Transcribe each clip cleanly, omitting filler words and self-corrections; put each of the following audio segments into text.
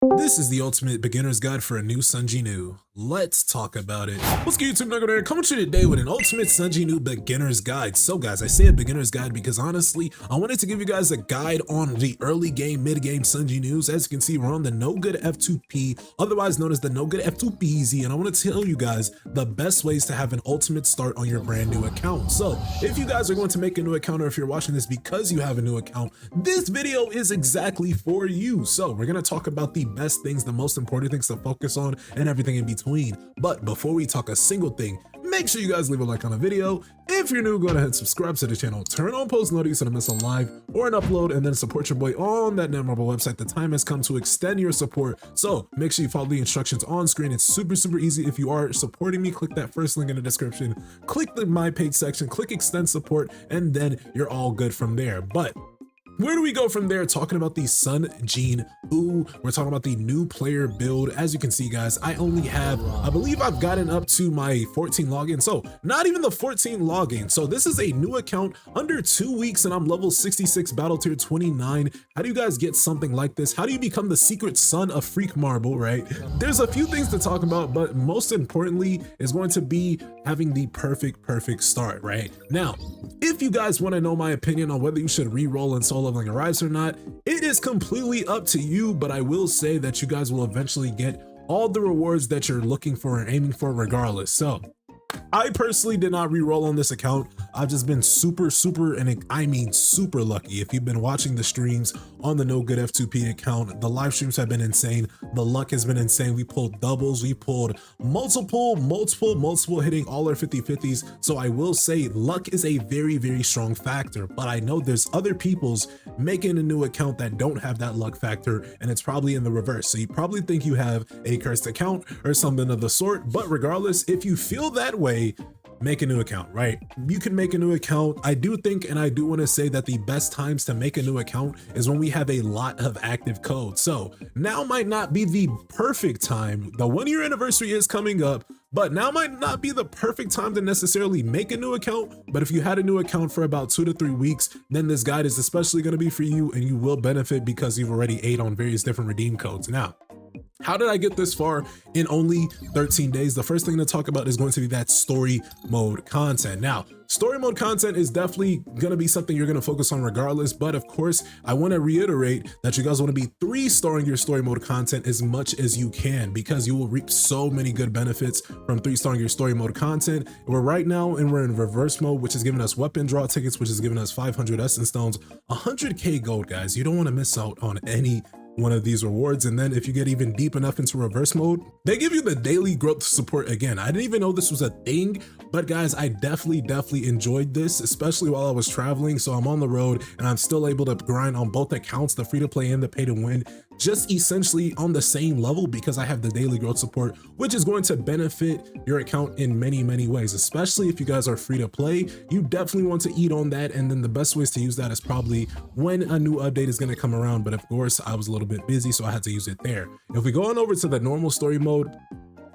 This is the ultimate beginner's guide for a new Sung Jin-Woo. Let's talk about it. What's good, YouTube? NoGoodEman coming to you today with an ultimate Sung Jin-Woo beginner's guide. So guys, I say a beginner's guide because honestly, I wanted to give you guys a guide on the early game, mid game Sung Jin-Woos. As you can see, we're on the NoGood F2P, otherwise known as the NoGood F2PZ, and I want to tell you guys the best ways to have an ultimate start on your brand new account. So if you guys are going to make a new account, or if you're watching this because you have a new account, this video is exactly for you. So we're going to talk about the best things, the most important things to focus on, and everything in between. But before we talk a single thing, make sure you guys leave a like on the video. If you're new, go ahead and subscribe to the channel, turn on post notifications so to miss a live or an upload, and then support your boy on that memorable website. The time has come to extend your support, so make sure you follow the instructions on screen. It's super easy. If you are supporting me, click that first link in the description, click the my page section, click extend support, and then you're all good from there. But where do we go from there? Talking about the Sung Jin-Woo, we're talking about the new player build. As you can see, guys, I only have, I believe I've gotten up to my 14 login. So not even the 14 login. So this is a new account under 2 weeks and I'm level 66, battle tier 29. How do you guys get something like this? How do you become the secret son of Freak Marble, right? There's a few things to talk about, but most importantly is going to be having the perfect start, right? Now, if you guys want to know my opinion on whether you should re-roll in Soul Leveling Arise or not, it is completely up to you, but I will say that you guys will eventually get all the rewards that you're looking for and aiming for regardless. So I personally did not re-roll on this account. I've just been super and I mean super lucky. If you've been watching the streams on the NoGood F2P account, the live streams have been insane. The luck has been insane. We pulled doubles, we pulled multiple hitting all our 50-50s. So I will say luck is a very strong factor, but I know there's other people's making a new account that don't have that luck factor, and it's probably in the reverse. So you probably think you have a cursed account or something of the sort, but regardless, if you feel that way, make a new account, right? You can make a new account. I do think, and I do want to say that the best times to make a new account is when we have a lot of active codes. So now might not be the perfect time. The 1 year anniversary is coming up, but now might not be the perfect time to necessarily make a new account. But if you had a new account for about 2 to 3 weeks, then this guide is especially going to be for you, and you will benefit because you've already ate on various different redeem codes. Now, how did I get this far in only 13 days? The first thing to talk about is going to be that story mode content. Now, story mode content is definitely going to be something you're going to focus on regardless. But of course, I want to reiterate that you guys want to be 3-starring your story mode content as much as you can, because you will reap so many good benefits from 3-starring your story mode content. We're right now and we're in reverse mode, which is giving us weapon draw tickets, which is giving us 500 essence stones, 100k gold, guys. You don't want to miss out on any one of these rewards. And then if you get even deep enough into reverse mode, they give you the daily growth support again. I didn't even know this was a thing, but guys, I definitely enjoyed this, especially while I was traveling. So I'm on the road and I'm still able to grind on both accounts, the free to play and the pay to win, just essentially on the same level, because I have the daily growth support, which is going to benefit your account in many ways, especially if you guys are free to play. You definitely want to eat on that, and then the best ways to use that is probably when a new update is going to come around. But of course, I was a little bit busy, so I had to use it there. If we go on over to the normal story mode,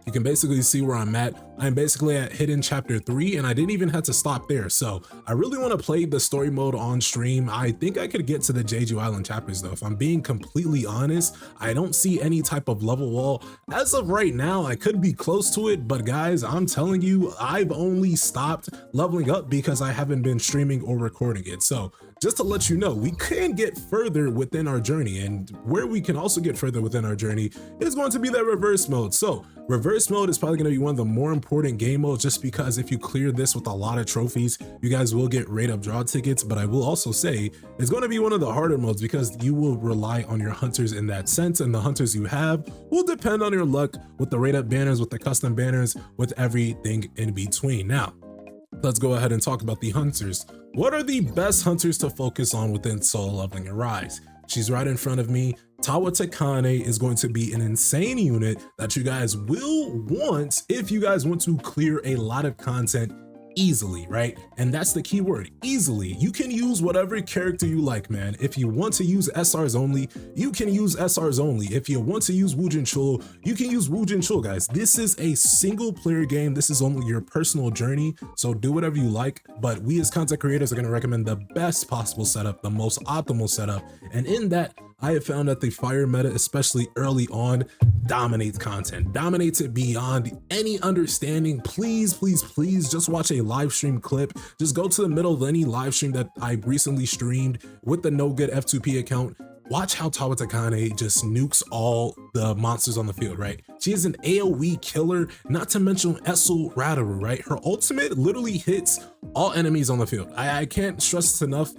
you can basically see where I'm at. I'm basically at hidden chapter 3, and I didn't even have to stop there. So I really want to play the story mode on stream. I think I could get to the Jeju Island chapters though. If I'm being completely honest, I don't see any type of level wall. As of right now, I could be close to it, but guys, I'm telling you, I've only stopped leveling up because I haven't been streaming or recording it. So just to let you know, we can get further within our journey, and where we can also get further within our journey is going to be that reverse mode. So reverse mode is probably going to be one of the more important game modes, just because if you clear this with a lot of trophies, you guys will get rate up draw tickets. But I will also say it's going to be one of the harder modes because you will rely on your hunters in that sense, and the hunters you have will depend on your luck with the rate up banners, with the custom banners, with everything in between. Now, let's go ahead and talk about the hunters. What are the best hunters to focus on within Soul Leveling Arise? She's right in front of me. Tawa Takane is going to be an insane unit that you guys will want if you guys want to clear a lot of content easily, right? And that's the key word, easily. You can use whatever character you like, man. If you want to use SRs only, you can use SRs only. If you want to use Woo Jin-Chul, you can use Woo Jin-Chul, guys. This is a single player game. This is only your personal journey, so do whatever you like. But we as content creators are going to recommend the best possible setup, the most optimal setup, and in that, I have found that the fire meta, especially early on, dominates content, dominates it beyond any understanding. Please, please, please just watch a live stream clip. Just go to the middle of any live stream that I recently streamed with the NoGood F2P account. Watch how Tawatakane just nukes all the monsters on the field, right? She is an AoE killer, not to mention Essel Radaru, right? Her ultimate literally hits all enemies on the field. I can't stress this enough.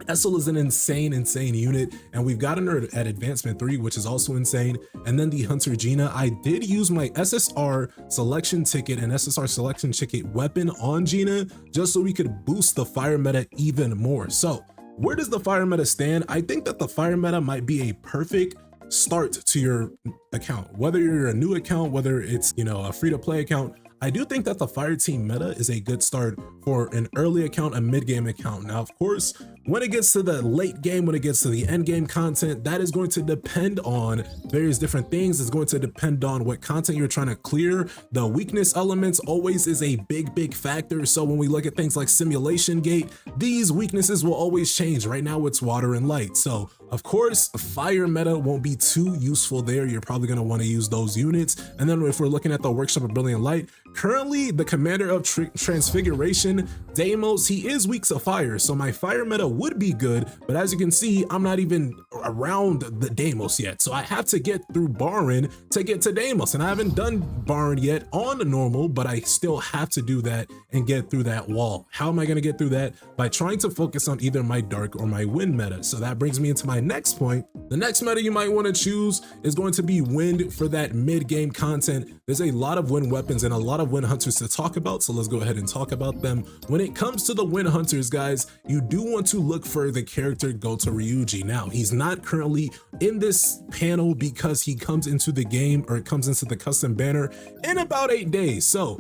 Essel is an insane unit, and we've gotten her at advancement 3, which is also insane. And then the Hunter Gina, I did use my SSR selection ticket and SSR selection ticket weapon on Gina just so we could boost the fire meta even more. So where does the fire meta stand? I think that the fire meta might be a perfect start to your account, whether you're a new account, whether it's, you know, a free-to-play account. I do think that the fire team meta is a good start for an early account, a mid-game account. Now, of course, when it gets to the late game, when it gets to the end game content, that is going to depend on various different things. It's going to depend on what content you're trying to clear. The weakness elements always is a big factor. So when we look at things like Simulation Gate, these weaknesses will always change. Right now it's water and light. So of course, fire meta won't be too useful there. You're probably going to want to use those units. And then if we're looking at the Workshop of Brilliant Light, currently the Commander of Transfiguration, Deimos, he is weak to fire. So my fire meta would be good, but as you can see, I'm not even around the Deimos yet. So I have to get through Baron to get to Deimos, and I haven't done Baron yet on the normal, but I still have to do that and get through that wall. How am I going to get through that? By trying to focus on either my dark or my wind meta. So that brings me into my next point. The next meta you might want to choose is going to be wind for that mid-game content. There's a lot of wind weapons and a lot of wind hunters to talk about, so let's go ahead and talk about them. When it comes to the wind hunters, guys, you do want to look for the character Goto Ryuji. Now, he's not currently in this panel because he comes into the game, or it comes into the custom banner in about 8 days. So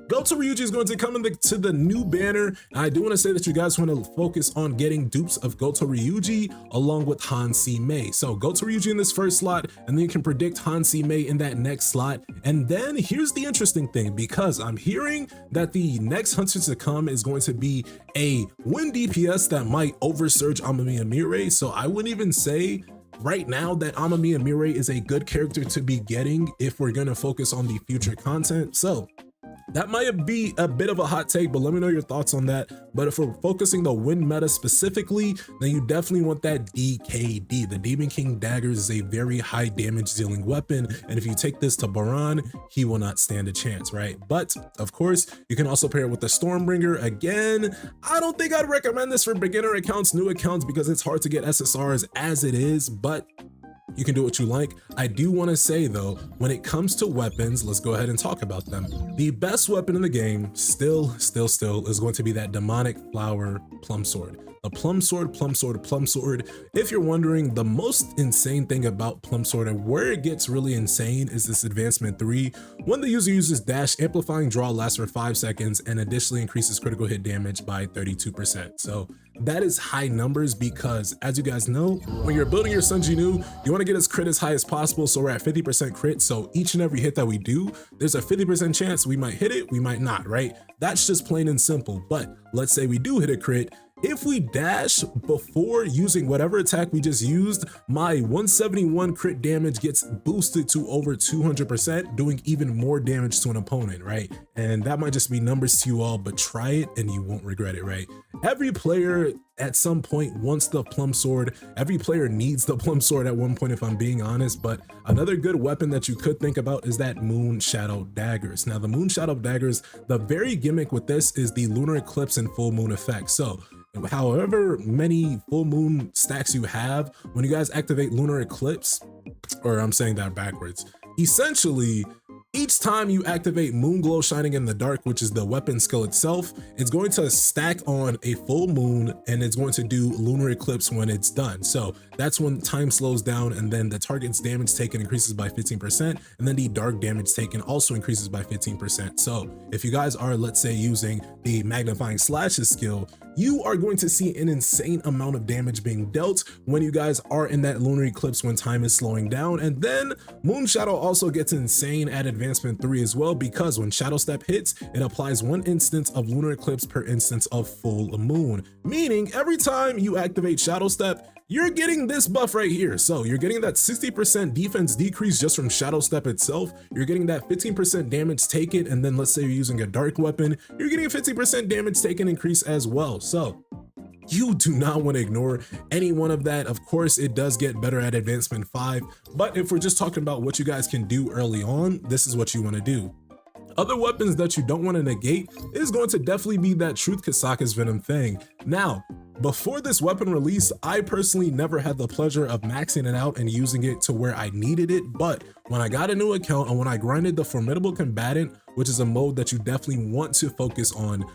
Goto Ryuji is going to come into the new banner, and I do want to say that you guys want to focus on getting dupes of Goto Ryuji along with Hansi Mei. So Goto Ryuji in this first slot, and then you can predict Hansi Mei in that next slot. And then here's the interesting thing, because I'm hearing that the next hunter to come is going to be a wind DPS that might oversurge Amamiya Mirai. So I wouldn't even say right now that Amamiya Mirai is a good character to be getting if we're going to focus on the future content. So that might be a bit of a hot take, but let me know your thoughts on that. But if we're focusing the wind meta specifically, then you definitely want that DKD. The Demon King Daggers is a very high damage dealing weapon, and if you take this to Baran, he will not stand a chance, right? But of course, you can also pair it with the Stormbringer. Again, I don't think I'd recommend this for beginner accounts, new accounts, because it's hard to get SSRs as it is, but you can do what you like. I do want to say though, when it comes to weapons, let's go ahead and talk about them. The best weapon in the game still is going to be that Demonic Flower Plum Sword. The Plum Sword. If you're wondering, the most insane thing about Plum Sword and where it gets really insane is this advancement 3. When the user uses dash, amplifying draw lasts for 5 seconds and additionally increases critical hit damage by 32%. So that is high numbers because, as you guys know, when you're building your Sung Jin-Woo, you want to get his crit as high as possible. So we're at 50% crit. So each and every hit that we do, there's a 50% chance we might hit it, we might not, right? That's just plain and simple. But let's say we do hit a crit. If we dash before using whatever attack we just used, my 171 crit damage gets boosted to over 200%, doing even more damage to an opponent, right? And that might just be numbers to you all, but try it and you won't regret it, right? Every player at some point wants the Plum Sword. Every player needs the Plum Sword at one point, if I'm being honest. But another good weapon that you could think about is that Moon Shadow Daggers. Now, the Moon Shadow Daggers, the very gimmick with this is the lunar eclipse and full moon effect. So however many full moon stacks you have, when you guys activate lunar eclipse, or I'm saying that backwards, essentially each time you activate Moon Glow Shining in the Dark, which is the weapon skill itself, it's going to stack on a full moon and it's going to do lunar eclipse when it's done. So that's when time slows down, and then the target's damage taken increases by 15%, and then the dark damage taken also increases by 15%. So if you guys are, let's say, using the magnifying slashes skill, you are going to see an insane amount of damage being dealt when you guys are in that lunar eclipse when time is slowing down. And then Moon Shadow also gets insane at advancement 3 as well, because when Shadow Step hits, it applies 1 instance of lunar eclipse per instance of full moon, meaning every time you activate Shadow Step, you're getting this buff right here. So you're getting that 60% defense decrease just from Shadow Step itself. You're getting that 15% damage taken, and then let's say you're using a dark weapon, you're getting a 50% damage taken increase as well. So you do not want to ignore any one of that. Of course, it does get better at Advancement 5, but if we're just talking about what you guys can do early on, this is what you want to do. Other weapons that you don't want to negate is going to definitely be that Truth Kasaka's Venom thing. Now, before this weapon release, I personally never had the pleasure of maxing it out and using it to where I needed it, but when I got a new account and when I grinded the Formidable Combatant, which is a mode that you definitely want to focus on,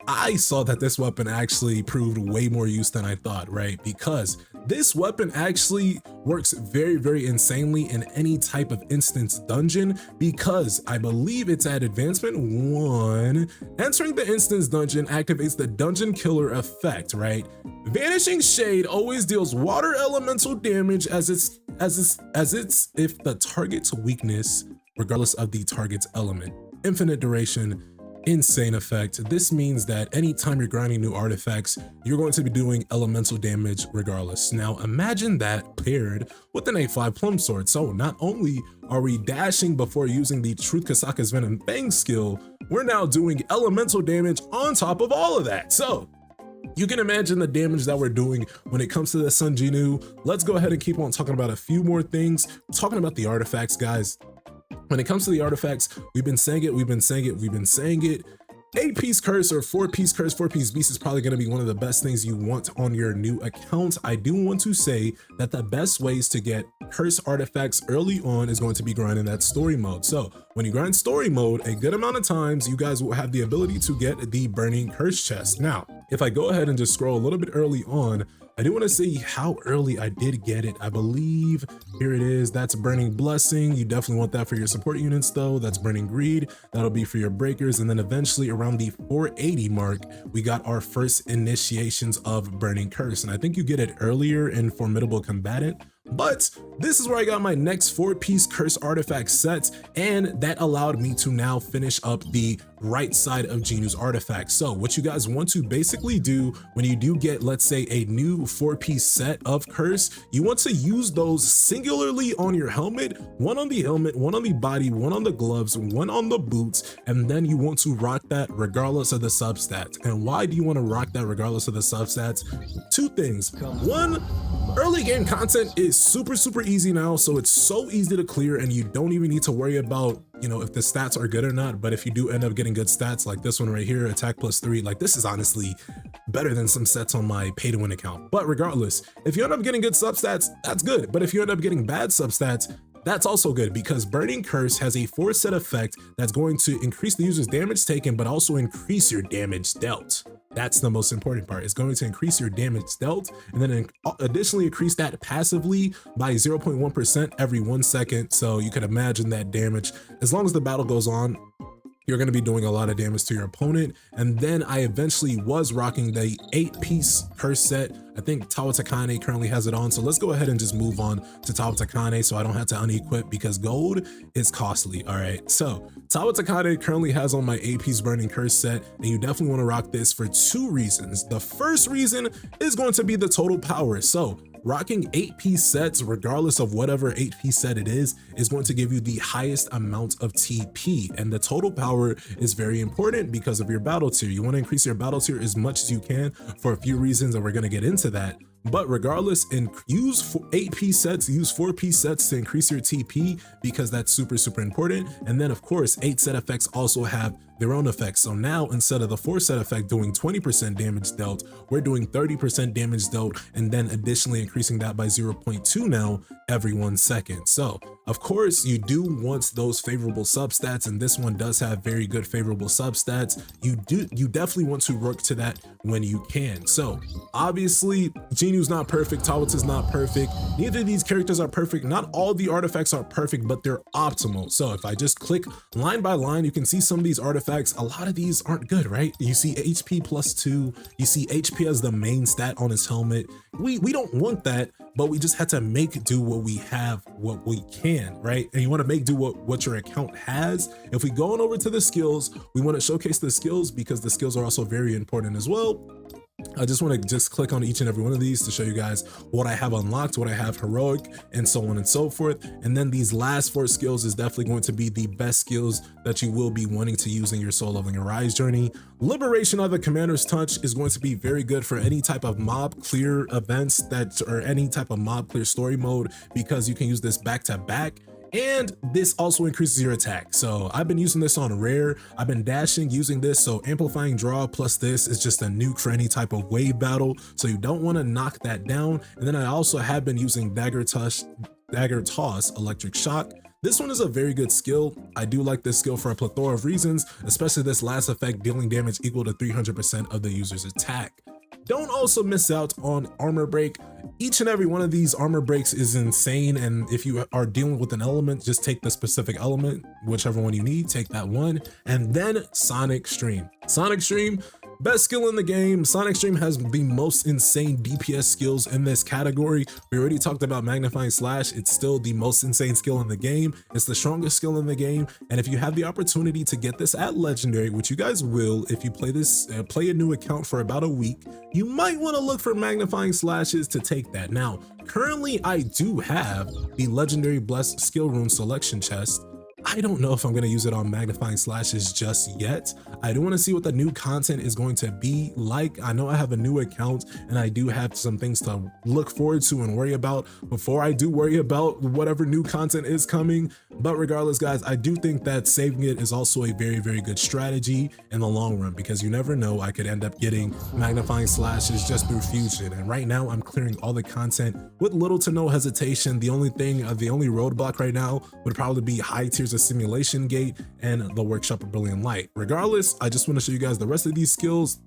I saw that this weapon actually proved way more use than I thought, right? Because this weapon actually works very, very insanely in any type of instance dungeon, because I believe it's at Advancement 1. Entering the instance dungeon activates the Dungeon Killer effect, right? Vanishing Shade always deals water elemental damage as it's if the target's weakness, regardless of the target's element. Infinite duration, insane effect. This means that anytime you're grinding new artifacts, you're going to be doing elemental damage regardless. Now imagine that paired with an A5 Plum Sword. So not only are we dashing before using the Truth Kasaka's Venom Fang skill, we're now doing elemental damage on top of all of that. So you can imagine the damage that we're doing when it comes to the Sung Jin-Woo. Let's go ahead and keep on talking about a few more things. Talking about the artifacts, guys. When it comes to the artifacts, we've been saying it. 8-piece curse or 4-piece curse, 4-piece beast is probably going to be one of the best things you want on your new account. I do want to say that the best ways to get curse artifacts early on is going to be grinding that story mode. So when you grind story mode, a good amount of times you guys will have the ability to get the burning curse chest. Now, if I go ahead and just scroll a little bit early on, I do want to see how early I did get it. I believe here it is. That's Burning Blessing. You definitely want that for your support units though. That's Burning Greed. That'll be for your breakers. And then eventually around the 480 mark, we got our first initiations of Burning Curse. And I think you get it earlier in Formidable Combatant. But this is where I got my next 4-piece curse artifact set, and that allowed me to now finish up the right side of JINWOO's artifacts. So what you guys want to basically do when you do get, let's say, a new 4-piece set of curse, you want to use those singularly on your helmet, one on the helmet, one on the body, one on the gloves, one on the boots, and then you want to rock that regardless of the substats. And why do you want to rock that regardless of the substats? Two things. One, early game content is super easy now, so it's so easy to clear and you don't even need to worry about, you know, if the stats are good or not. But if you do end up getting good stats like this one right here, attack +3, like this is honestly better than some sets on my pay to win account. But regardless, if you end up getting good substats, that's good. But if you end up getting bad substats, that's also good, because Burning Curse has a 4-set effect that's going to increase the user's damage taken, but also increase your damage dealt. That's the most important part. It's going to increase your damage dealt, and then additionally increase that passively by 0.1% every 1 second. So you can imagine that damage, as long as the battle goes on, you're going to be doing a lot of damage to your opponent. And then I eventually was rocking the 8-piece curse set. I think Tawatakane currently has it on. So let's go ahead and just move on to Tawatakane so I don't have to unequip, because gold is costly. All right. So Tawatakane currently has on my 8-piece burning curse set, and you definitely want to rock this for 2 reasons. The first reason is going to be the total power. So rocking 8-piece sets, regardless of whatever 8-piece set it is going to give you the highest amount of TP. And the total power is very important because of your battle tier. You want to increase your battle tier as much as you can for a few reasons, and we're going to get into that. But regardless, use 8-piece sets, use 4-piece sets to increase your TP, because that's super important. And then of course, 8-set effects also have their own effects. So now instead of the 4-set effect doing 20% damage dealt, we're doing 30% damage dealt, and then additionally increasing that by 0.2 now every 1 second. So of course, you do want those favorable substats, and this one does have very good favorable substats. You definitely want to work to that when you can. So obviously, JINWOO's not perfect, Tawata's not perfect. Neither of these characters are perfect. Not all the artifacts are perfect, but they're optimal. So if I just click line by line, you can see some of these artifacts. A lot of these aren't good, right? You see HP +2, you see HP as the main stat on his helmet. We don't want that, but we just had to make do what we have, what we can, right? And you want to make do what your account has. If we go on over to the skills, we want to showcase the skills, because the skills are also very important as well. I just want to just click on each and every one of these to show you guys what I have unlocked, what I have heroic, and so on and so forth. And then these last 4 skills is definitely going to be the best skills that you will be wanting to use in your soul leveling Arise journey. Liberation of the Commander's Touch is going to be very good for any type of mob clear events or any type of mob clear story mode, because you can use this back to back. And this also increases your attack. So I've been using this on rare. I've been dashing using this. So amplifying draw plus this is just a nuke for any type of wave battle. So you don't want to knock that down. And then I also have been using dagger toss, electric shock. This one is a very good skill. I do like this skill for a plethora of reasons, especially this last effect, dealing damage equal to 300% of the user's attack. Don't also miss out on armor break. Each and every one of these armor breaks is insane, and if you are dealing with an element, just take the specific element, whichever one you need, take that one. And then Sonic Stream. Sonic Stream, best skill in the game. Sonic Stream has the most insane DPS skills in this category. We already talked about Magnifying Slash. It's still the most insane skill in the game. It's the strongest skill in the game. And if you have the opportunity to get this at Legendary, which you guys will if you play this, play a new account for about a week, you might want to look for Magnifying Slashes to take that. Now, currently I do have the Legendary Blessed Skill Rune Selection Chest. I don't know if I'm going to use it on Magnifying Slashes just yet. I do want to see what the new content is going to be like. I know I have a new account and I do have some things to look forward to and worry about before I do worry about whatever new content is coming. But regardless, guys, I do think that saving it is also a very, very good strategy in the long run, because you never know, I could end up getting Magnifying Slashes just through fusion. And right now I'm clearing all the content with little to no hesitation. The only roadblock right now would probably be high tiers of Simulation Gate and the Workshop of Brilliant Light. Regardless, I just want to show you guys the rest of these skills.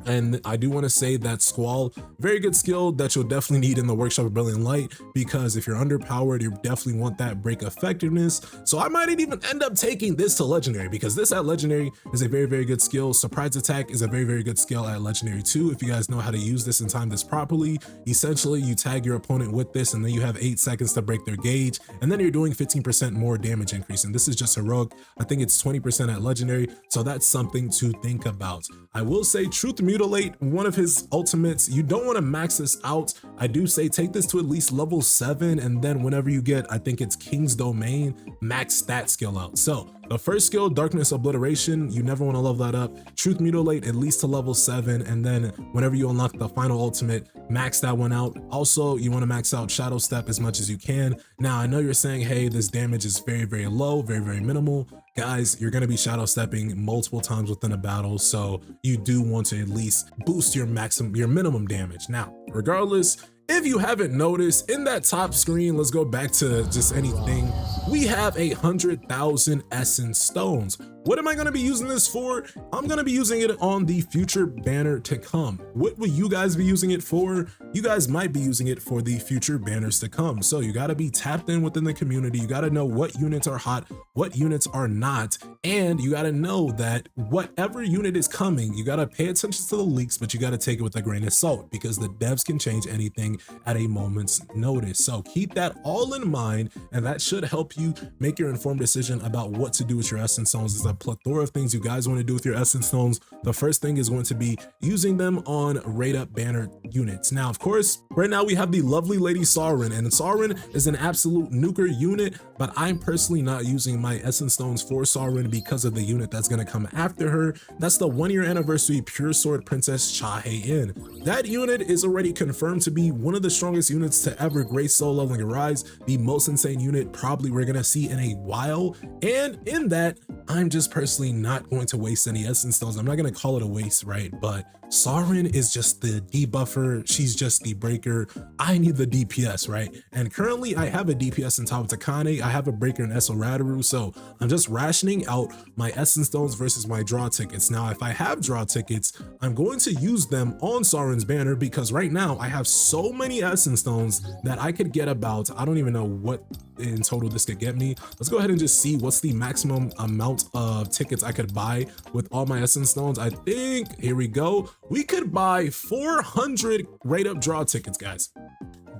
And I do want to say that Squall, very good skill that you'll definitely need in the Workshop of Brilliant Light, because if you're underpowered, you definitely want that break effectiveness. So I might even end up taking this to Legendary, because this at Legendary is a very, very good skill. Surprise Attack is a very, very good skill at Legendary too, if you guys know how to use this and time this properly. Essentially, you tag your opponent with this, and then you have 8 seconds to break their gauge, and then you're doing 15% more damage increase. And this is just heroic. I think it's 20% at Legendary, so that's something to think about. I will say Truth Mutilate, one of his ultimates, you don't want to max this out. I do say take this to at least level 7, and then whenever you get, I think it's King's Domain, max that skill out. So the first skill, Darkness Obliteration, you never want to level that up. Truth Mutilate at least to level 7, and then whenever you unlock the final ultimate, max that one out. Also, you want to max out Shadow Step as much as you can. Now, I know you're saying, hey, this damage is very, very low, very, very minimal. Guys, you're going to be shadow stepping multiple times within a battle, so you do want to at least boost your minimum damage. Now, regardless, if you haven't noticed, in that top screen, let's go back to just anything, we have 100,000 Essence Stones. What am I going to be using this for? I'm going to be using it on the future banner to come. What will you guys be using it for? You guys might be using it for the future banners to come. So you got to be tapped in within the community. You got to know what units are hot, what units are not. And you got to know that whatever unit is coming, you got to pay attention to the leaks, but you got to take it with a grain of salt, because the devs can change anything at a moment's notice. So keep that all in mind, and that should help you make your informed decision about what to do with your Essence Stones. There's a plethora of things you guys want to do with your Essence Stones. The first thing is going to be using them on rate up banner units. Now, of course, right now we have the lovely lady Sauron, and Sauron is an absolute nuker unit, but I'm personally not using my Essence Stones for Sauron because of the unit that's going to come after her. That's the 1-year anniversary Pure Sword Princess Cha-Hae-In. That unit is already confirmed to be one of the strongest units to ever grace soul leveling Arise, the most insane unit probably we're going to see in a while. And in that, I'm just personally not going to waste any Essence Stones. I'm not going to call it a waste, right? But Sauron is just the debuffer. She's just the breaker. I need the DPS, right? And currently I have a DPS in top of Takane. I have a breaker in Esoradaru. So I'm just rationing out my Essence Stones versus my draw tickets. Now, if I have draw tickets, I'm going to use them on Sauron's banner, because right now I have so many Essence Stones that I could get about, I don't even know what in total this could get me. Let's go ahead and just see what's the maximum amount of tickets I could buy with all my Essence Stones. I think, here we go, we could buy 400 rate up draw tickets, guys.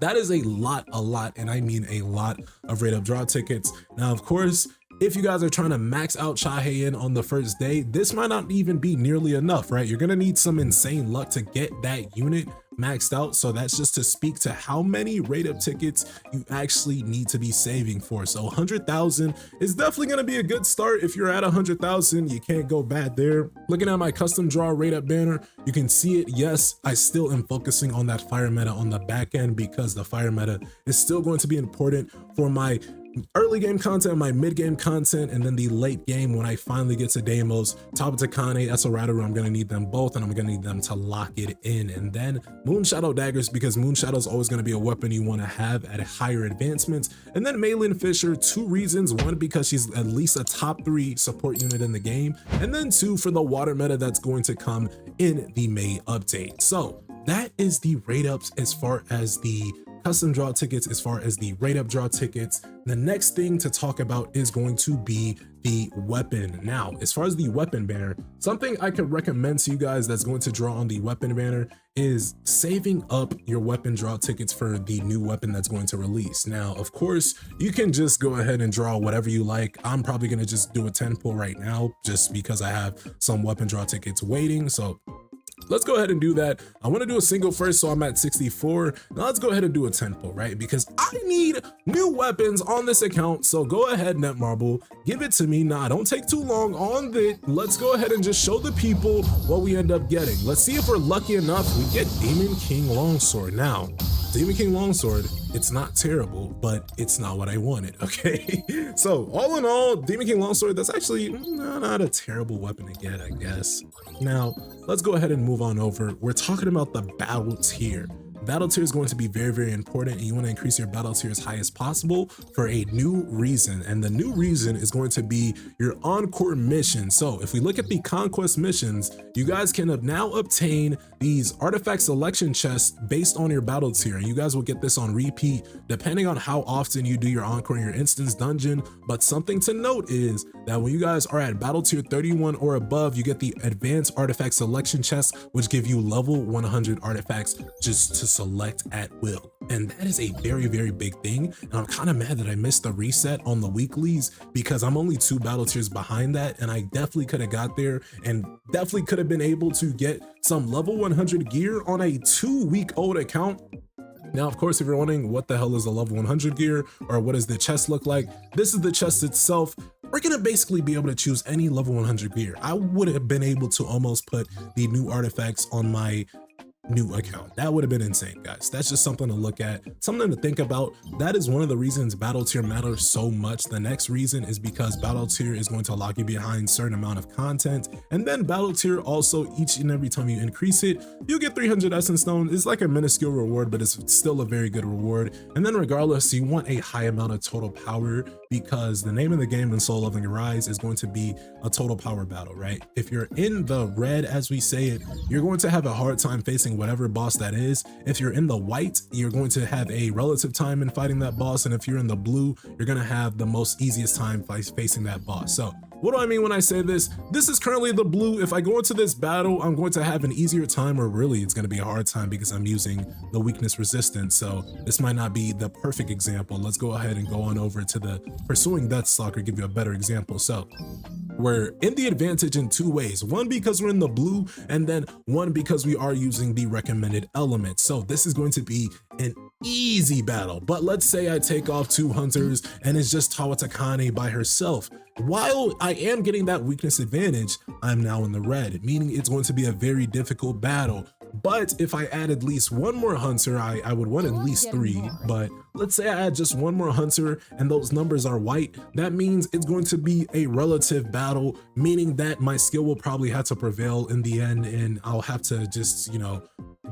That is a lot, and I mean a lot of rate up draw tickets. Now, of course, if you guys are trying to max out Chahae on the first day, this might not even be nearly enough, right? You're gonna need some insane luck to get that unit maxed out. So that's just to speak to how many rate up tickets you actually need to be saving for. So 100,000 is definitely going to be a good start. If you're at 100,000, you can't go bad there. Looking at my custom draw rate up banner, you can see it. Yes, I still am focusing on that fire meta on the back end because the fire meta is still going to be important for my early game content, my mid game content, and then the late game when I finally get to Deimos, Top Takane, Esoraru, I'm gonna need them both, and I'm gonna need them to lock it in. And then Moonshadow daggers, because Moonshadow is always gonna be a weapon you want to have at higher advancements. And then Maylin Fisher, 2 reasons: 1, because she's at least a top 3 support unit in the game, and then 2, for the water meta that's going to come in the May update. So that is the rate ups as far as the custom draw tickets, as far as the rate up draw tickets. The next thing to talk about is going to be the weapon. Now, as far as the weapon banner, something I could recommend to you guys that's going to draw on the weapon banner is saving up your weapon draw tickets for the new weapon that's going to release. Now, of course, you can just go ahead and draw whatever you like. I'm probably going to just do a 10 pull right now just because I have some weapon draw tickets waiting. So let's go ahead and do that. I want to do a single first, so I'm at 64. Now let's go ahead and do a 10 pull, right? Because I need new weapons on this account. So go ahead, Netmarble, give it to me. Nah, don't take too long on it. Let's go ahead and just show the people what we end up getting. Let's see if we're lucky enough. We get Demon King Longsword. Now, Demon King Longsword, it's not terrible, but it's not what I wanted, okay? So all in all, Demon King Longsword, that's actually not a terrible weapon to get, I guess. Now, let's go ahead and move on over. We're talking about the battle tier. Battle tier is going to be very, very important, and you want to increase your battle tier as high as possible for a new reason. And the new reason is going to be your encore mission. So if we look at the conquest missions, you guys can now obtain these artifact selection chests based on your battle tier. And you guys will get this on repeat depending on how often you do your encore in your instance dungeon. But something to note is that when you guys are at battle tier 31 or above, you get the advanced artifact selection chests, which give you level 100 artifacts just to select at will. And that is a very, very big thing. And I'm kind of mad that I missed the reset on the weeklies because I'm only 2 battle tiers behind that, and I definitely could have got there and definitely could have been able to get some level 100 gear on a 2-week-old account. Now, of course, if you're wondering what the hell is a level 100 gear or what does the chest look like, this is the chest itself. We're gonna basically be able to choose any level 100 gear. I would have been able to almost put the new artifacts on my new account. That would have been insane, guys. That's just something to look at, something to think about. That is one of the reasons battle tier matters so much. The next reason is because battle tier is going to lock you behind certain amount of content, and then battle tier also, each and every time you increase it, you get 300 essence stones. It's like a minuscule reward, but it's still a very good reward. And then regardless, you want a high amount of total power, because the name of the game in Soul Loving Arise is going to be a total power battle, right? If you're in the red, as we say it, you're going to have a hard time facing whatever boss that is. If you're in the white, you're going to have a relative time in fighting that boss, and if you're in the blue, you're going to have the most easiest time facing that boss. So what do I mean when I say this? This is currently the blue. If I go into this battle, I'm going to have an easier time, or really it's going to be a hard time because I'm using the weakness resistance. So this might not be the perfect example. Let's go ahead and go on over to the Pursuing Deathstalker, give you a better example. So we're in the advantage in 2 ways. One, because we're in the blue, and then one, because we are using the recommended element. So this is going to be an easy battle. But let's say I take off 2 hunters and it's just Tawatakane by herself. While I am getting that weakness advantage, I'm now in the red, meaning it's going to be a very difficult battle. But if I add at least 1 more hunter, I would want at least 3, but let's say I add just 1 more hunter and those numbers are white, that means it's going to be a relative battle, meaning that my skill will probably have to prevail in the end, and I'll have to just, you know,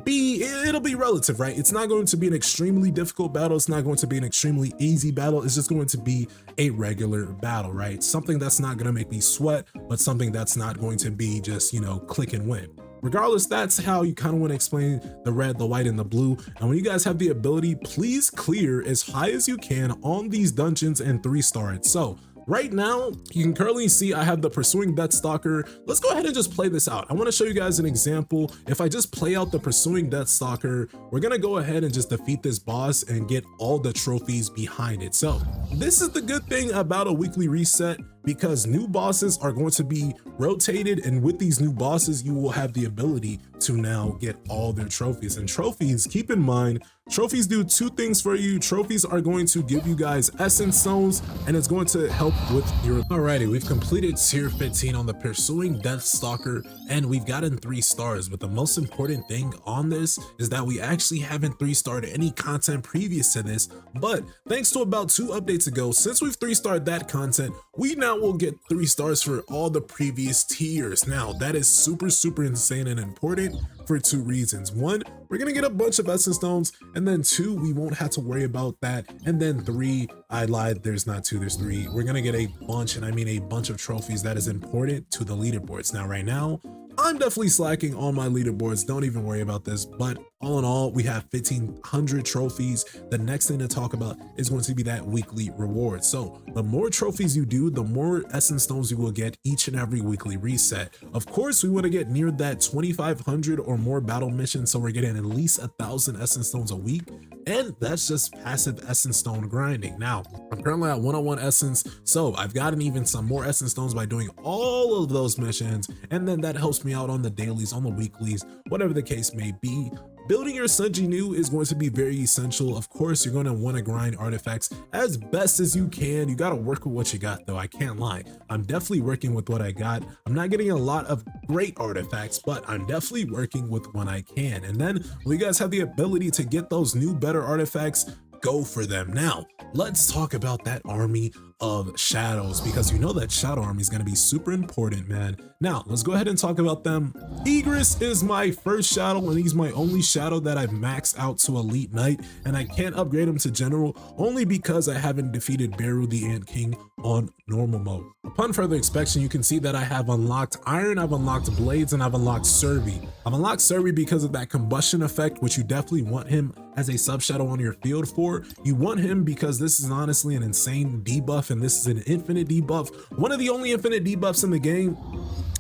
it'll be relative, right? It's not going to be an extremely difficult battle. It's not going to be an extremely easy battle. It's just going to be a regular battle, right? Something that's not going to make me sweat, but something that's not going to be just, you know, click and win. Regardless, that's how you kind of want to explain the red, the white, and the blue. And when you guys have the ability, please clear as high as you can on these dungeons and 3-star it. So right now, you can currently see I have the Pursuing Death Stalker. Let's go ahead and just play this out. I want to show you guys an example. If I just play out the Pursuing Death Stalker, we're going to go ahead and just defeat this boss and get all the trophies behind it. So this is the good thing about a weekly reset, because new bosses are going to be rotated, and with these new bosses you will have the ability to now get all their trophies. And trophies, keep in mind, trophies do two things for you. Trophies are going to give you guys essence stones, and it's going to help with your... Alrighty, we've completed tier 15 on the Pursuing Death Stalker, and we've gotten 3 stars. But the most important thing on this is that we actually haven't 3-starred any content previous to this, but thanks to about 2 updates ago, since we've 3-starred that content, we now will get 3 stars for all the previous tiers. Now that is super insane and important for 2 reasons. 1, we're gonna get a bunch of essence stones, and then 2, we won't have to worry about that, and then 3, I lied, there's not 2, there's 3, we're gonna get a bunch, and I mean a bunch of trophies that is important to the leaderboards. Now right now, I'm definitely slacking on my leaderboards, don't even worry about this, but all in all, we have 1,500 trophies. The next thing to talk about is going to be that weekly reward. So the more trophies you do, the more essence stones you will get each and every weekly reset. Of course, we want to get near that 2,500 or more battle missions, so we're getting at least 1,000 essence stones a week, and that's just passive essence stone grinding. Now, I'm currently at 101 essence, so I've gotten even some more essence stones by doing all of those missions, and then that helps me out on the dailies, on the weeklies, whatever the case may be. Building your Sung Jin-Woo is going to be very essential. Of course, you're going to want to grind artifacts as best as you can. You got to work with what you got, though. I can't lie. I'm definitely working with what I got. I'm not getting a lot of great artifacts, but I'm definitely working with what I can. And then when you guys have the ability to get those new, better artifacts, go for them. Now, let's talk about that army of shadows, because you know that shadow army is going to be super important, man. Now, let's go ahead and talk about them. Igris is my first shadow, and he's my only shadow that I've maxed out to Elite Knight, and I can't upgrade him to General only because I haven't defeated Beru the Ant King on normal mode. Upon further inspection, you can see that I have unlocked Iron, I've unlocked Blades, and I've unlocked Survey. I've unlocked Survey because of that combustion effect, which you definitely want him as a sub shadow on your field for. You want him because this is honestly an insane debuff, and this is an infinite debuff, one of the only infinite debuffs in the game.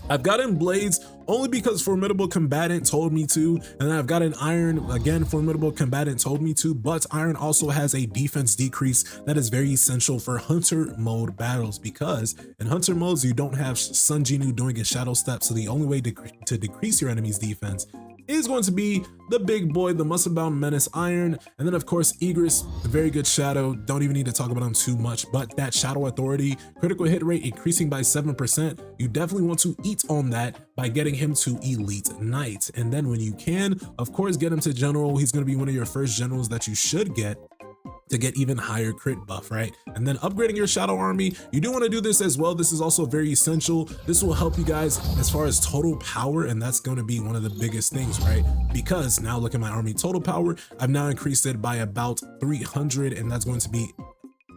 I've gotten Blades only because Formidable Combatant told me to, and then I've gotten Iron, again, Formidable Combatant told me to, but Iron also has a defense decrease that is very essential for Hunter mode battles, because in Hunter modes, you don't have Sung Jin-Woo doing a shadow step, so the only way to decrease your enemy's defense is going to be the big boy, the muscle-bound menace Iron, and then of course Igris, a very good shadow, don't even need to talk about him too much, but that shadow authority, critical hit rate increasing by 7%, you definitely want to eat on that by getting him to Elite Knight. And then when you can, of course, get him to General. He's going to be one of your first generals that you should get to get even higher crit buff, right? And then upgrading your shadow army, you do want to do this as well. This is also very essential. This will help you guys as far as total power, and that's going to be one of the biggest things, right? Because now look at my army total power, I've now increased it by about 300, and that's going to be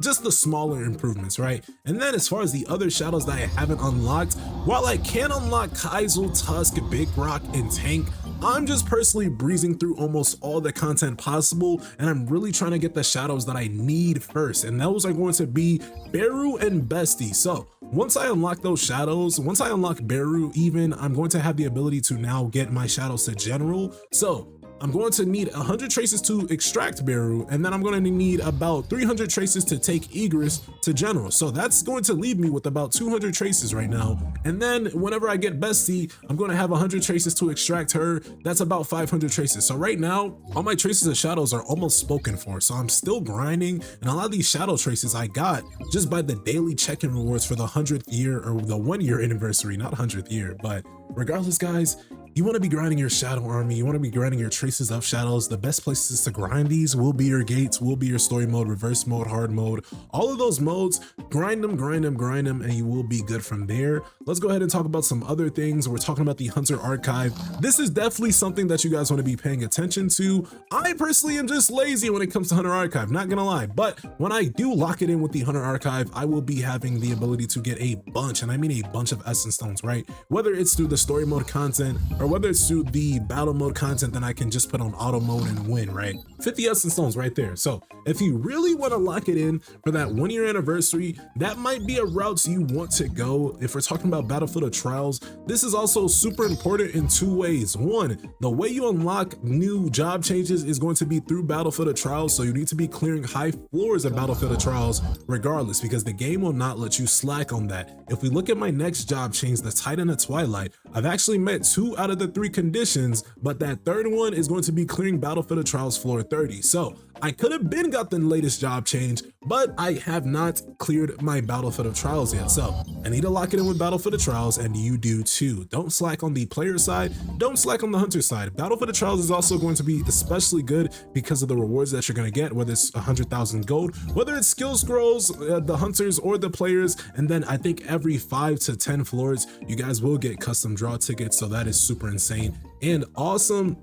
just the smaller improvements, right? And then as far as the other shadows that I haven't unlocked, while I can unlock Kaisel, Tusk, Big Rock, and Tank, I'm just personally breezing through almost all the content possible, and I'm really trying to get the shadows that I need first, and those are going to be Beru and Bestie. So once I unlock those shadows, once I unlock Beru even, I'm going to have the ability to now get my shadows to General. So I'm going to need 100 traces to extract Beru, and then I'm going to need about 300 traces to take Igris to General. So that's going to leave me with about 200 traces right now. And then whenever I get Bestie, I'm going to have 100 traces to extract her. That's about 500 traces. So right now, all my traces of shadows are almost spoken for. So I'm still grinding, and a lot of these shadow traces I got just by the daily check-in rewards for the 100th year, or the 1-year anniversary, not 100th year. But regardless, guys, you want to be grinding your shadow army, you want to be grinding your traces of shadows. The best places to grind these will be your gates, will be your story mode, reverse mode, hard mode, all of those modes. Grind them, and you will be good from there. Let's go ahead and talk about some other things. We're talking about the Hunter Archive. This is definitely something that you guys want to be paying attention to. I personally am just lazy when it comes to Hunter Archive, not gonna lie, but when I do lock it in with the Hunter Archive, I will be having the ability to get a bunch, and I mean a bunch of essence stones, right? Whether it's through the story mode content or whether it's through the battle mode content, then I can just put on auto mode and win, right? 50 essence stones right there. So if you really want to lock it in for that 1-year anniversary, that might be a route you want to go. If we're talking about Battlefield of Trials, this is also super important in 2 ways. One, the way you unlock new job changes is going to be through Battlefield of Trials, so you need to be clearing high floors of Battlefield of Trials regardless, because the game will not let you slack on that. If we look at my next job change, the Titan of Twilight, I've actually met 2 out of the 3 conditions, but that third one is going to be clearing Battlefield of Trials floor 30. So I could have been got the latest job change, but I have not cleared my Battlefield of Trials yet. So I need to lock it in with Battlefield of Trials, and you do too. Don't slack on the player side, don't slack on the hunter side. Battlefield of Trials is also going to be especially good because of the rewards that you're going to get, whether it's 100,000 gold, whether it's skill scrolls, the hunters or the players. And then I think every 5 to 10 floors, you guys will get custom draw tickets. So that is super insane and awesome.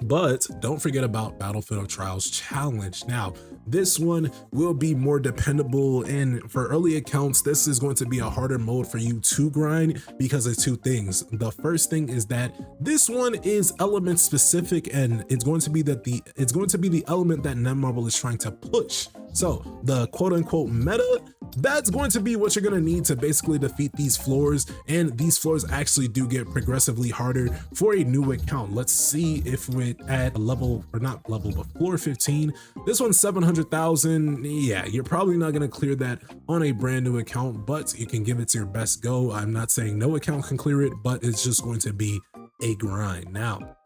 But don't forget about Battlefield of Trials Challenge. Now, this one will be more dependable, and for early accounts, this is going to be a harder mode for you to grind because of 2 things. The first thing is that this one is element specific, and it's going to be the element that Netmarble is trying to push. So the quote unquote meta, that's going to be what you're going to need to basically defeat these floors, and these floors actually do get progressively harder for a new account. Let's see if we're at a level, or not level, but floor 15. This one's 700,000. Yeah, you're probably not going to clear that on a brand new account, but you can give it your best go. I'm not saying no account can clear it, but it's just going to be a grind. Now,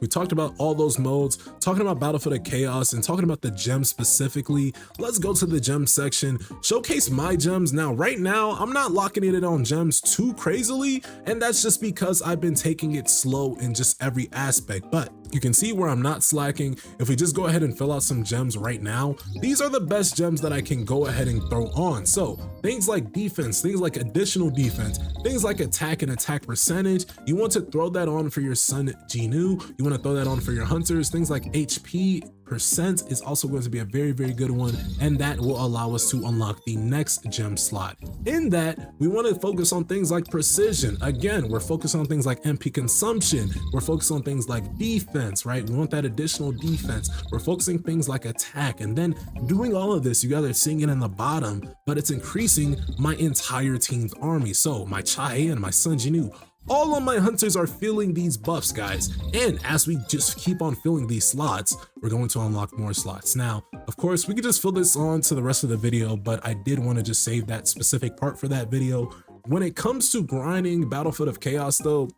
we talked about all those modes, talking about Battlefield of Chaos and talking about the gems specifically. Let's go to the gem section, showcase my gems. Now, right now, I'm not locking it on gems too crazily, and that's just because I've been taking it slow in just every aspect. But you can see where I'm not slacking. If we just go ahead and fill out some gems right now, these are the best gems that I can go ahead and throw on. So things like defense, things like additional defense, things like attack and attack percentage, you want to throw that on for your Sung Jin-Woo. You want to throw that on for your hunters. Things like HP percent is also going to be a very, very good one, and that will allow us to unlock the next gem slot. In that, we want to focus on things like precision. Again, we're focused on things like MP consumption. We're focused on things like defense, right? We want that additional defense. We're focusing things like attack, and then doing all of this, you guys are seeing it in the bottom, but it's increasing my entire team's army. So my Chae and my Sung Jin-Woo, all of my hunters are filling these buffs, guys. And as we just keep on filling these slots, we're going to unlock more slots. Now, of course, we could just fill this on to the rest of the video, but I did want to just save that specific part for that video. When it comes to grinding Battlefield of Chaos though,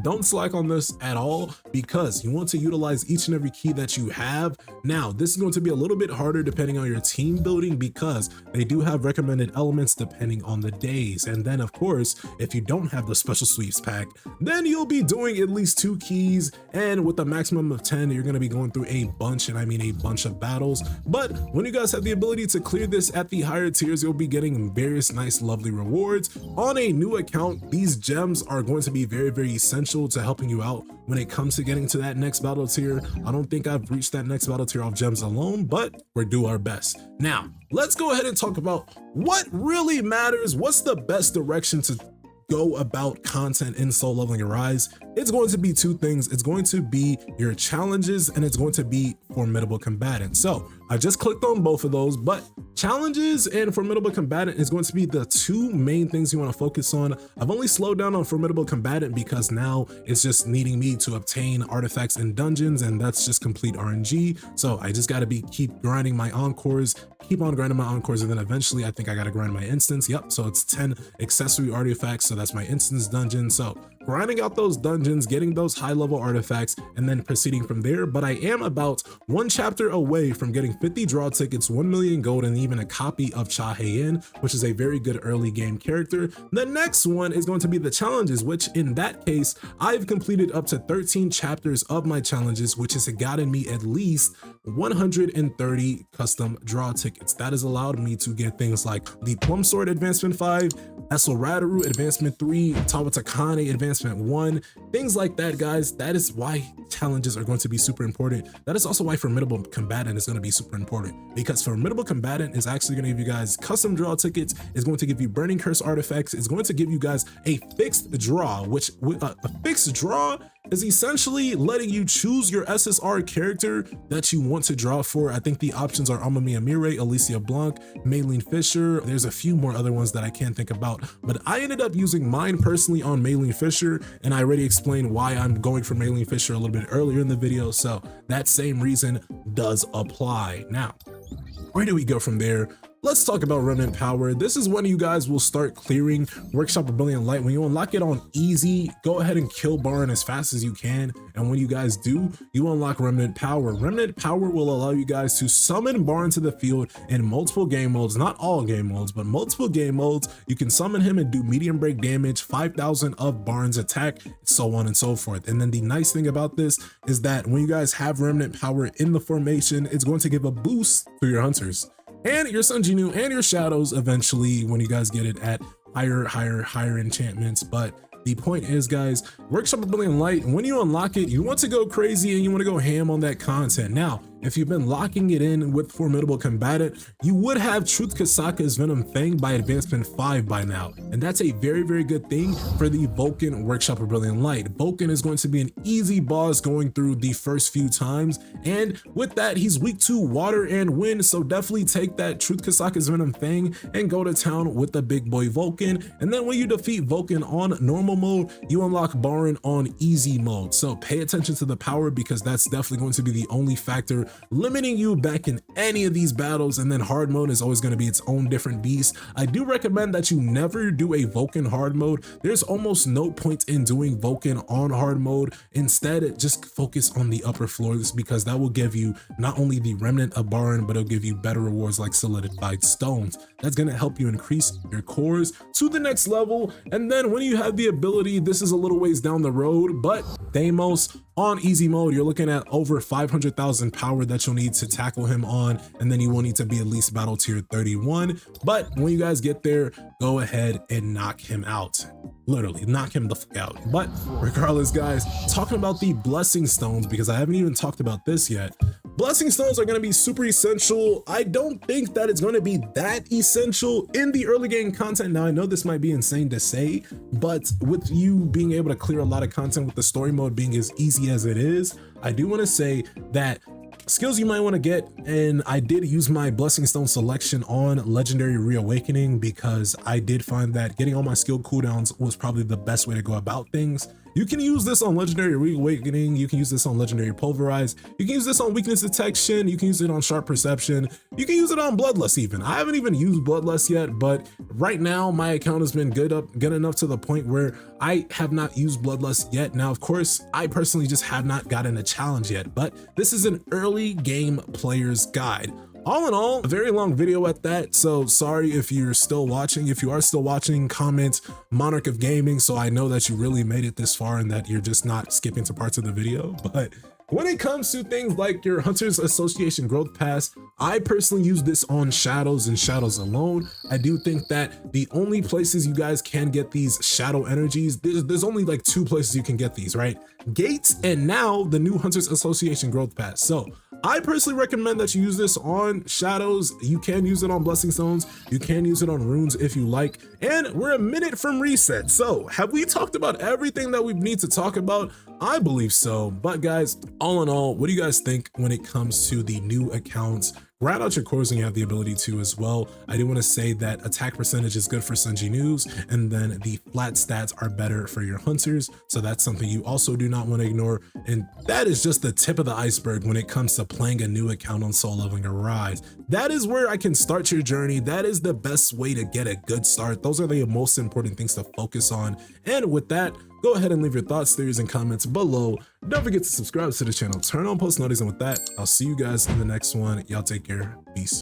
don't slack on this at all, because you want to utilize each and every key that you have. Now, this is going to be a little bit harder depending on your team building, because they do have recommended elements depending on the days. And then of course, if you don't have the special sweeps pack, then you'll be doing at least 2 keys, and with a maximum of 10, you're going to be going through a bunch, and I mean a bunch of battles. But when you guys have the ability to clear this at the higher tiers, you'll be getting various nice lovely rewards. On a new account, these gems are going to be very, very essential to helping you out when it comes to getting to that next battle tier. I don't think I've reached that next battle tier off gems alone, but we're do our best. Now, let's go ahead and talk about what really matters. What's the best direction to go about content in Soul Leveling Arise? It's going to be 2 things. It's going to be your challenges, and it's going to be formidable combatant. So I just clicked on both of those, but challenges and formidable combatant is going to be the 2 main things you want to focus on. I've only slowed down on formidable combatant because now it's just needing me to obtain artifacts in dungeons, and that's just complete RNG. So I just got to keep grinding my encores, keep on grinding my encores, and then eventually I think I got to grind my instance. Yep, so it's 10 accessory artifacts, so that's my instance dungeon. So grinding out those dungeons, getting those high level artifacts, and then proceeding from there. But I am about 1 chapter away from getting 50 draw tickets, 1 million gold, and even a copy of Cha Hae-in, which is a very good early game character. The next one is going to be the challenges, which in that case, I've completed up to 13 chapters of my challenges, which has gotten me at least 130 custom draw tickets. That has allowed me to get things like the Plum Sword Advancement 5, Esoradaru Advancement 3, Tawatakane Advancement advancement 1, things like that, guys. That is why challenges are going to be super important. That is also why formidable combatant is going to be super important, because formidable combatant is actually going to give you guys custom draw tickets, is going to give you burning curse artifacts, is going to give you guys a fixed draw, which a fixed draw is essentially letting you choose your SSR character that you want to draw for. I think the options are Amami Amire, Alicia Blanc, Maylene Fisher. There's a few more other ones that I can't think about, but I ended up using mine personally on Maylene Fisher, and I already explained why I'm going for Maylene Fisher a little bit earlier in the video, so that same reason does apply. Now, where do we go from there? Let's talk about Remnant Power. This is when you guys will start clearing Workshop of Brilliant Light. When you unlock it on easy, go ahead and kill Baron as fast as you can. And when you guys do, you unlock Remnant Power. Remnant Power will allow you guys to summon Baron to the field in multiple game modes, not all game modes, but multiple game modes. You can summon him and do medium break damage, 5,000 of Baron's attack, so on and so forth. And then the nice thing about this is that when you guys have Remnant Power in the formation, it's going to give a boost to your hunters and your Sung Jin-Woo and your shadows eventually when you guys get it at higher enchantments. But the point is, guys, Workshop of Brilliant Light, when you unlock it, you want to go crazy and you want to go ham on that content. Now, if you've been locking it in with Formidable Combatant, you would have Truth Kasaka's Venom Fang by advancement 5 by now. And that's a very, very good thing for the Vulcan Workshop of Brilliant Light. Vulcan is going to be an easy boss going through the first few times. And with that, he's weak to water and wind. So definitely take that Truth Kasaka's Venom Fang and go to town with the big boy Vulcan. And then when you defeat Vulcan on normal mode, you unlock Baron on easy mode. So pay attention to the power, because that's definitely going to be the only factor limiting you back in any of these battles. And then hard mode is always going to be its own different beast. I do recommend that you never do a Vulcan hard mode. There's almost no point in doing Vulcan on hard mode. Instead, just focus on the upper floors, because that will give you not only the remnant of Baron, but it'll give you better rewards like solidified stones. That's going to help you increase your cores to the next level. And then when you have the ability, this is a little ways down the road, but Deimos on easy mode, you're looking at over 500,000 power that you'll need to tackle him on, and then you will need to be at least battle tier 31. But when you guys get there, go ahead and knock him out. Literally knock him the fuck out. But regardless, guys, talking about the blessing stones, because I haven't even talked about this yet. Blessing stones are going to be super essential. I don't think that it's going to be that essential in the early game content. Now, I know this might be insane to say, but with you being able to clear a lot of content with the story mode being as easy as it is, I do want to say that skills you might want to get, and I did use my blessing stone selection on legendary reawakening, because I did find that getting all my skill cooldowns was probably the best way to go about things. You can use this on legendary reawakening, you can use this on legendary pulverize, you can use this on weakness detection, you can use it on sharp perception, you can use it on bloodlust even. I haven't even used bloodlust yet, but right now my account has been good enough to the point where I have not used bloodlust yet. Now, of course, I personally just have not gotten a challenge yet, but this is an early game player's guide. All in all, a very long video at that, so sorry if you're still watching. If you are still watching, comment Monarch of Gaming so I know that you really made it this far and that you're just not skipping to parts of the video. But when it comes to things like your Hunters Association Growth Pass, I personally use this on Shadows and Shadows alone. I do think that the only places you guys can get these Shadow energies, there's only like 2 places you can get these, right? Gates, and now the new Hunters Association Growth Pass. So I personally recommend that you use this on Shadows. You can use it on Blessing Stones. You can use it on Runes if you like. And we're a minute from reset. So have we talked about everything that we need to talk about? I believe so. But guys, all in all, what do you guys think when it comes to the new accounts? Grind out your cores and you have the ability to as well. I do want to say that attack percentage is good for Sung Jin-Woo's, and then the flat stats are better for your hunters. So that's something you also do not want to ignore. And that is just the tip of the iceberg when it comes to playing a new account on Soul Leveling Arise. That is where I can start your journey. That is the best way to get a good start. Those are the most important things to focus on. And with that, go ahead and leave your thoughts, theories, and comments below. Don't forget to subscribe to the channel, turn on post notifications, and with that, I'll see you guys in the next one. Y'all take care. Peace.